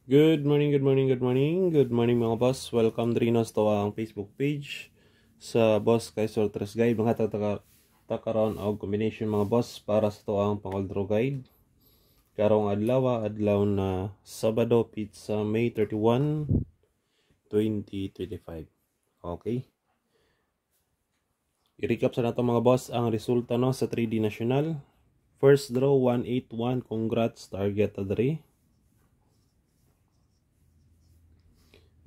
Good morning, good morning, good morning. Good morning mga boss. Welcome din sa to ang Facebook page sa Boss Kay Sortres Guide. Mga takaron og combination mga boss para sa to ang pang-draw guide. Karong adlaw na Sabado pizza May 31, 2025. Okay. I-recap sa nato mga boss ang resulta no sa 3D National. First draw 181. Congrats, target adre.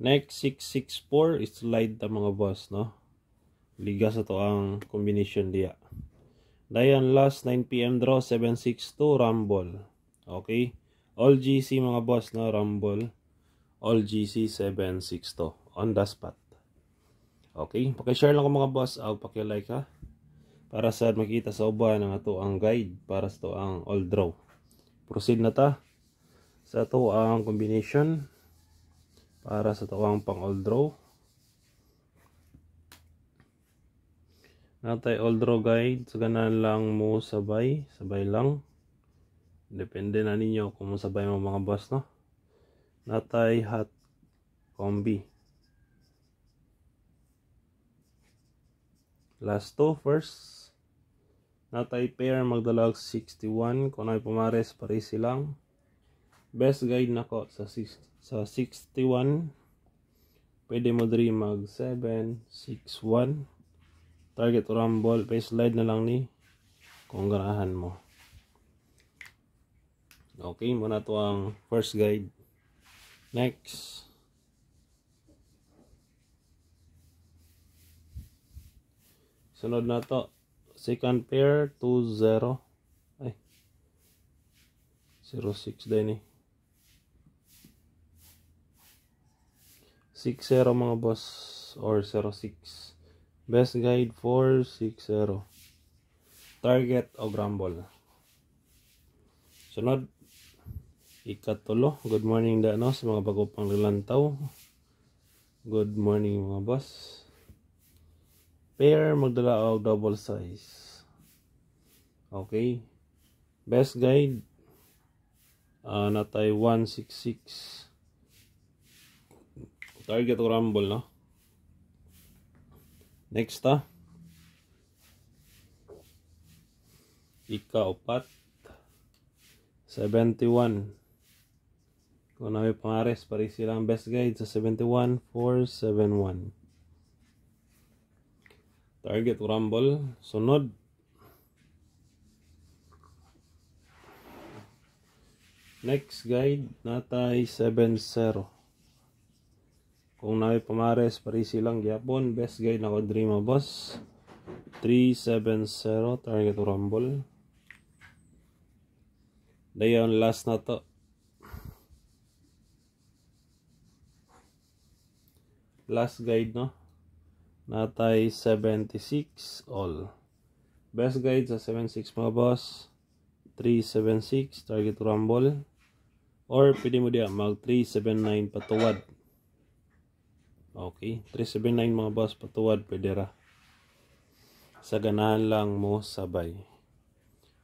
Next 664 is slide ta mga boss no. Liga sa to ang combination diya. Dayan last 9 PM draw 762 rumble. Okay? All GC mga boss no, rumble. All GC 762 on the spot. Okay? Paki-share lang ko mga boss, paki-like ha. Para sa makita sa uban ang ato ang guide para sa to ang all draw. Proceed na ta sa to ang combination para sa to ang pang all draw. Natay all draw guide, so ganan lang mo sabay lang. Depende na ninyo kung sabay mo mga boss no. Natay hot combi. Last two first. Natay pair magdalag 61 kung ay pumares pare silang. Best guide nako sa 61. Pwede mo diri mag 761. Target rumble, pay slide na lang ni kung ganahan mo. Okay, muna to ang first guide. Next. Sunod na to. Second pair 20. Ay. 06 din eh. 60 mga boss or 06. Best guide 460. Target o rumble. Sunod. Ikatulo. Good morning da no sa mga bago pang lilantaw. Good morning mga boss. Pair magdala og double size. Okay. Best guide natay 166. Target o rumble no. Next Ika-4 71. Kung may pangares pare silang best guide sa 71 471. Target rumble. Sunod next guide natay 70. Kung may pamares pare silang gyapon best guide na ko dream boss 370. Target rumble. Dayon last na to. Last guide no. Natay 76 all. Best guide sa 76 mga boss 376. Target rumble. Or pwede mo diya mag 379 patuwad. Okay, 379 mga boss patuwad pwede ra. Sa ganahan lang mo sabay.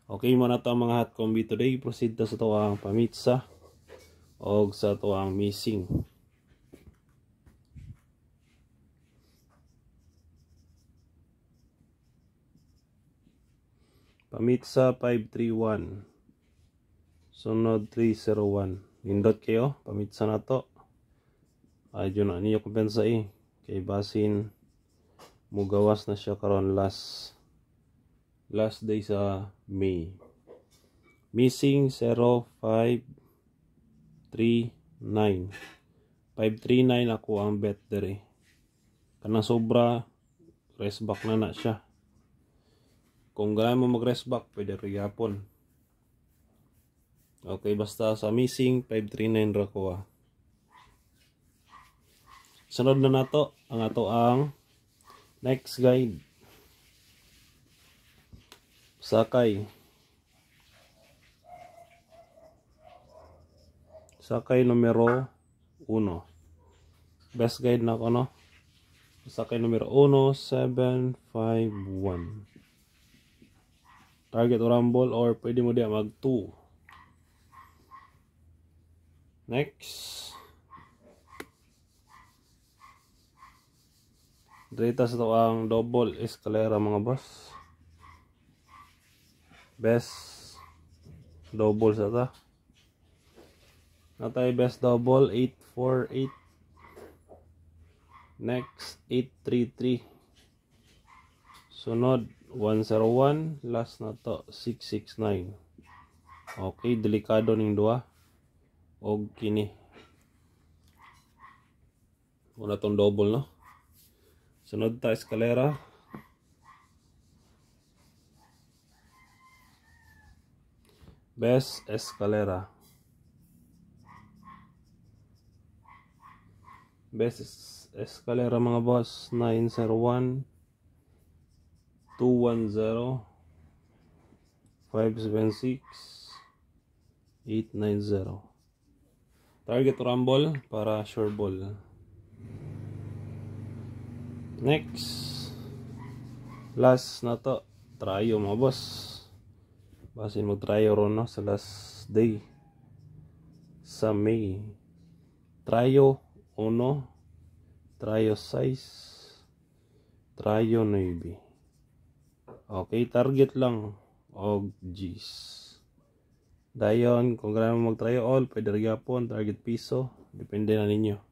Okay mo na to ang mga hot combi today. Proceed ta sa to ang pamitsa o sa to ang missing. Pamitsa 531. Sunod 301. Nindot kayo. Pamitsa na to. Ayun na niyo kumpensa kay basin mugawas na siya karon last day sa May. Missing 0539. 539 ako ang bet dere. Kanang sobra rest back na siya. Kung ganahan mo mag rest back pwede rigapon. Okay, basta sa missing 539 ra ko Sunod na nato ang ato ang next guide. Sakay numero 1. Best guide na ko no. Sakay numero 1 751. Target o rumble or pwede mo diya mag 2. Next Dito sa to ang double escalera mga boss. Best double sa ta. Natay best double 848. Next 833. Sunod 101. Last na to 669. Okay, delikado ning duha. Og kini. Una tong double no. Sunod ta escalera. Best escalera. Best escalera mga boss 901 210 576 890. Target rumble para sure ball. Next. Last na to. Tryo mga boss. Basin mo tryo ron no sa last day. Sa May. Tryo 1. Tryo 6. Tryo 9. Okay, target lang. Og G's. Dayon, kung kailangan mo mag-tryo all, pwede rin yapon, target piso. Depende na ninyo.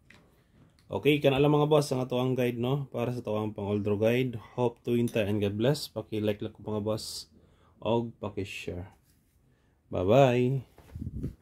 Okay, kana lang mga boss ang ato ang guide no para sa tawang pang all draw guide. Hope to win and God bless. Paki-like lang ko mga boss og paki-share. Bye-bye.